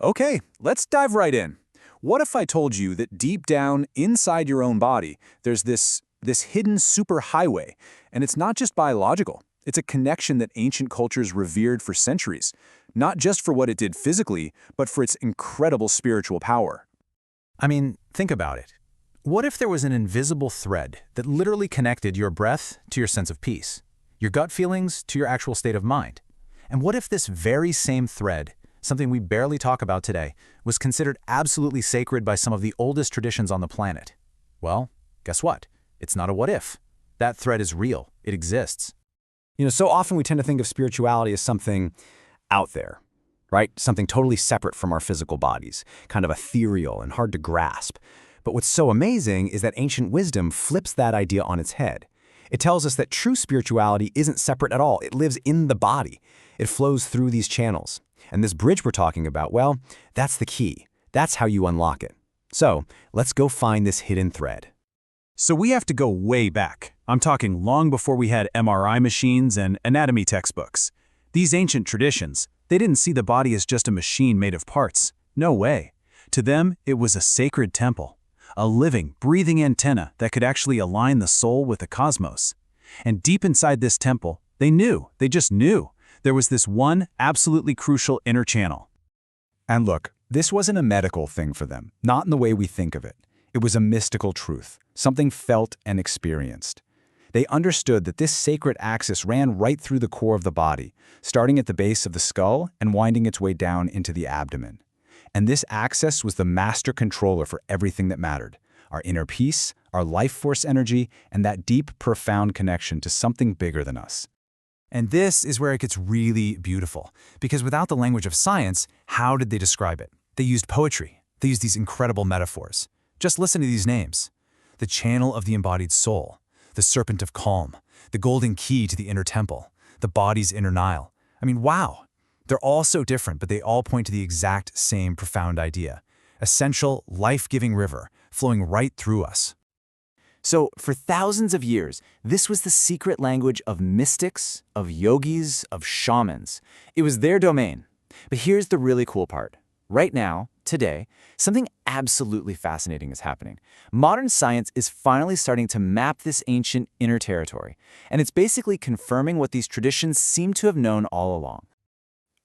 Okay, let's dive right in. What if I told you that deep down inside your own body, there's this hidden superhighway, and it's not just biological. It's a connection that ancient cultures revered for centuries, not just for what it did physically, but for its incredible spiritual power. I mean, think about it. What if there was an invisible thread that literally connected your breath to your sense of peace, your gut feelings to your actual state of mind? And what if this very same thread, something we barely talk about today, was considered absolutely sacred by some of the oldest traditions on the planet? Well, guess what? It's not a what if. That thread is real. It exists. So often we tend to think of spirituality as something out there, right? Something totally separate from our physical bodies, kind of ethereal and hard to grasp. But what's so amazing is that ancient wisdom flips that idea on its head. It tells us that true spirituality isn't separate at all. It lives in the body. It flows through these channels. And this bridge we're talking about, well, that's the key. That's how you unlock it. So let's go find this hidden thread. So we have to go way back. I'm talking long before we had MRI machines and anatomy textbooks. These ancient traditions, they didn't see the body as just a machine made of parts. No way. To them, it was a sacred temple, a living, breathing antenna that could actually align the soul with the cosmos. And deep inside this temple, they just knew, there was this one absolutely crucial inner channel. And look, this wasn't a medical thing for them, not in the way we think of it. It was a mystical truth, something felt and experienced. They understood that this sacred axis ran right through the core of the body, starting at the base of the skull and winding its way down into the abdomen. And this axis was the master controller for everything that mattered: our inner peace, our life force energy, and that deep, profound connection to something bigger than us. And this is where it gets really beautiful, because without the language of science, how did they describe it? They used poetry. They used these incredible metaphors. Just listen to these names: the channel of the embodied soul, the serpent of calm, the golden key to the inner temple, the body's inner Nile. I mean, wow! They're all so different, but they all point to the exact same profound idea: essential, life-giving river flowing right through us. So, for thousands of years, this was the secret language of mystics, of yogis, of shamans. It was their domain. But here's the really cool part. Right now, today, something absolutely fascinating is happening. Modern science is finally starting to map this ancient inner territory, and it's basically confirming what these traditions seem to have known all along.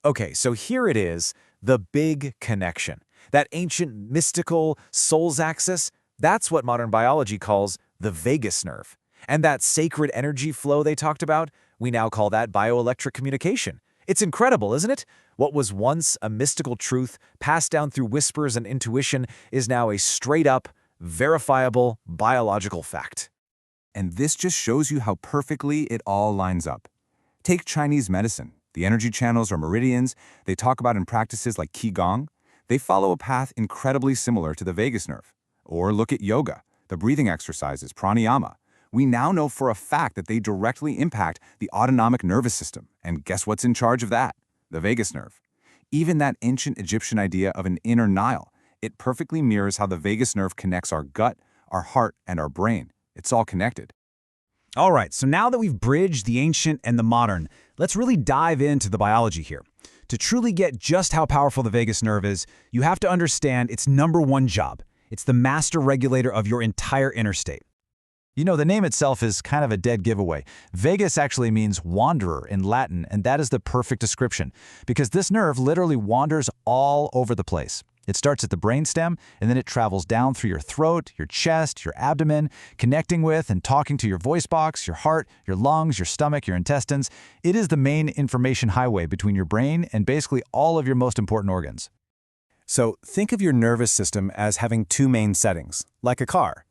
Okay, so here it is, the big connection. That ancient mystical soul's axis, that's what modern biology calls the vagus nerve. And that sacred energy flow they talked about, we now call that bioelectric communication. It's incredible, isn't it? What was once a mystical truth passed down through whispers and intuition is now a straight-up, verifiable biological fact. And this just shows you how perfectly it all lines up. Take Chinese medicine. The energy channels or meridians they talk about in practices like Qigong, they follow a path incredibly similar to the vagus nerve. Or look at yoga, the breathing exercises, pranayama. We now know for a fact that they directly impact the autonomic nervous system. And guess what's in charge of that? The vagus nerve. Even that ancient Egyptian idea of an inner Nile, it perfectly mirrors how the vagus nerve connects our gut, our heart, and our brain. It's all connected. All right, so now that we've bridged the ancient and the modern, let's really dive into the biology here. To truly get just how powerful the vagus nerve is, you have to understand its number one job. It's the master regulator of your entire inner state. You know, the name itself is kind of a dead giveaway. Vagus actually means wanderer in Latin, and that is the perfect description, because this nerve literally wanders all over the place. It starts at the brainstem, and then it travels down through your throat, your chest, your abdomen, connecting with and talking to your voice box, your heart, your lungs, your stomach, your intestines. It is the main information highway between your brain and basically all of your most important organs. So think of your nervous system as having two main settings, like a car.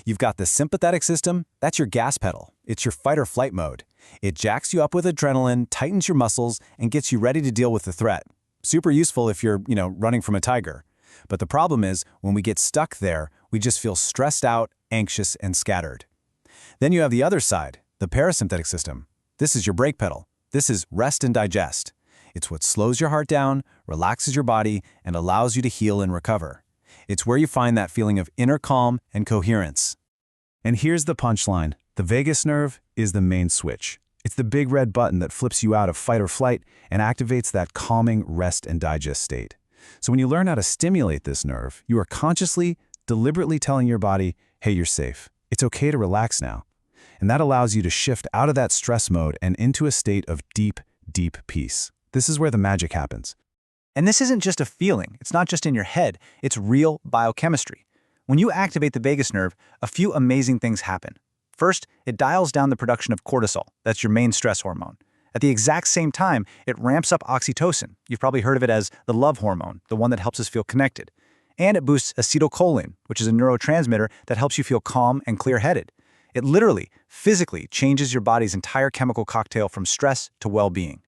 You've got the sympathetic system, that's your gas pedal. It's your fight or flight mode. It jacks you up with adrenaline, tightens your muscles, and gets you ready to deal with the threat. Super useful if you're, running from a tiger. But the problem is, when we get stuck there, we just feel stressed out, anxious, and scattered. Then you have the other side, the parasympathetic system. This is your brake pedal. This is rest and digest. It's what slows your heart down, relaxes your body, and allows you to heal and recover. It's where you find that feeling of inner calm and coherence. And here's the punchline. The vagus nerve is the main switch. It's the big red button that flips you out of fight or flight and activates that calming rest and digest state. So when you learn how to stimulate this nerve, you are consciously, deliberately telling your body, hey, you're safe. It's okay to relax now. And that allows you to shift out of that stress mode and into a state of deep, deep peace. This is where the magic happens. And this isn't just a feeling. It's not just in your head. It's real biochemistry. When you activate the vagus nerve, a few amazing things happen. First, it dials down the production of cortisol. That's your main stress hormone. At the exact same time, it ramps up oxytocin. You've probably heard of it as the love hormone, the one that helps us feel connected. And it boosts acetylcholine, which is a neurotransmitter that helps you feel calm and clear-headed. It literally, physically changes your body's entire chemical cocktail from stress to well-being.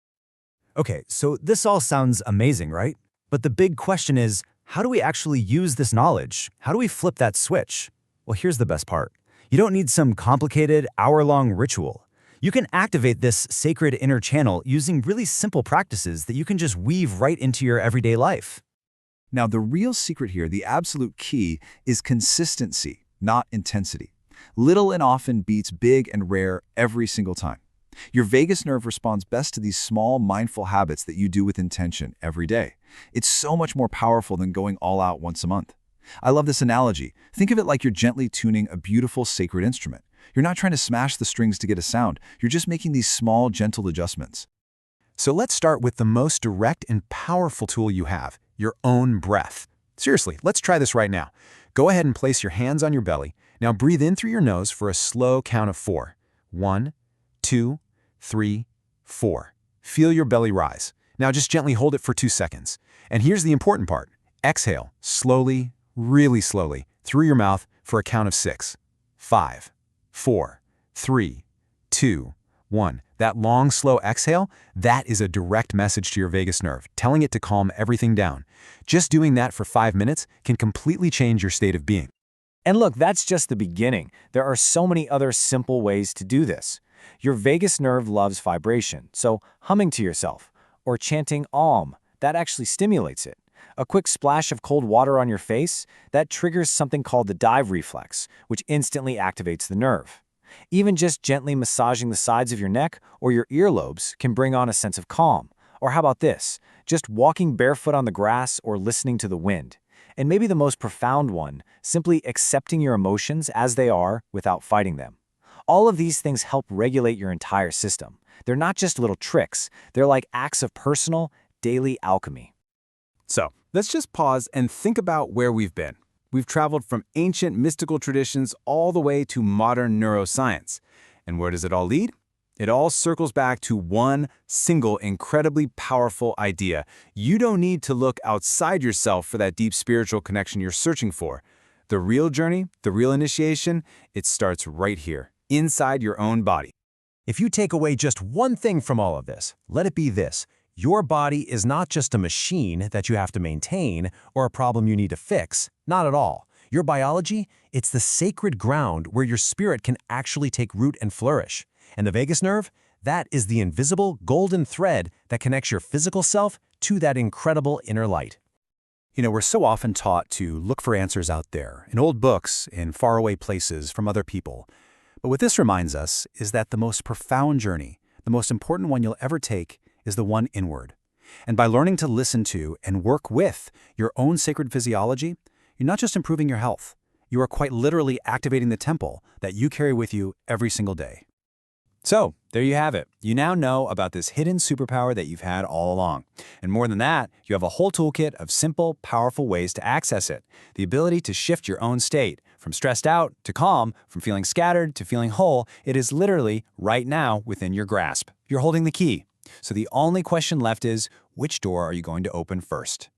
Okay, so this all sounds amazing, right? But the big question is, how do we actually use this knowledge? How do we flip that switch? Well, here's the best part. You don't need some complicated, hour-long ritual. You can activate this sacred inner channel using really simple practices that you can just weave right into your everyday life. Now, the real secret here, the absolute key, is consistency, not intensity. Little and often beats big and rare every single time. Your vagus nerve responds best to these small, mindful habits that you do with intention every day. It's so much more powerful than going all out once a month. I love this analogy. Think of it like you're gently tuning a beautiful, sacred instrument. You're not trying to smash the strings to get a sound. You're just making these small, gentle adjustments. So let's start with the most direct and powerful tool you have, your own breath. Seriously, let's try this right now. Go ahead and place your hands on your belly. Now breathe in through your nose for a slow count of 4. 1, 2, 3, 4. Feel your belly rise. Now just gently hold it for 2 seconds. And here's the important part. Exhale, slowly, really slowly, through your mouth for a count of 6. 5, 4, 3, 2, 1. That long, slow exhale, that is a direct message to your vagus nerve, telling it to calm everything down. Just doing that for 5 minutes can completely change your state of being. And look, that's just the beginning. There are so many other simple ways to do this. Your vagus nerve loves vibration, so humming to yourself or chanting Om, that actually stimulates it. A quick splash of cold water on your face, that triggers something called the dive reflex, which instantly activates the nerve. Even just gently massaging the sides of your neck or your earlobes can bring on a sense of calm. Or how about this? Just walking barefoot on the grass or listening to the wind. And maybe the most profound one, simply accepting your emotions as they are without fighting them. All of these things help regulate your entire system. They're not just little tricks, they're like acts of personal, daily alchemy. So let's just pause and think about where we've been. We've traveled from ancient mystical traditions all the way to modern neuroscience. And where does it all lead? It all circles back to one single incredibly powerful idea. You don't need to look outside yourself for that deep spiritual connection you're searching for. The real journey, the real initiation, it starts right here, inside your own body. If you take away just one thing from all of this, let it be this. Your body is not just a machine that you have to maintain or a problem you need to fix. Not at all. Your biology, it's the sacred ground where your spirit can actually take root and flourish. And the vagus nerve, that is the invisible golden thread that connects your physical self to that incredible inner light. You know, we're so often taught to look for answers out there, in old books, in faraway places, from other people. But what this reminds us is that the most profound journey, the most important one you'll ever take, is the one inward. And by learning to listen to and work with your own sacred physiology, you're not just improving your health, you are quite literally activating the temple that you carry with you every single day. So, there you have it. You now know about this hidden superpower that you've had all along. And more than that, you have a whole toolkit of simple, powerful ways to access it. The ability to shift your own state. From stressed out to calm, from feeling scattered to feeling whole, it is literally right now within your grasp. You're holding the key. So the only question left is, which door are you going to open first?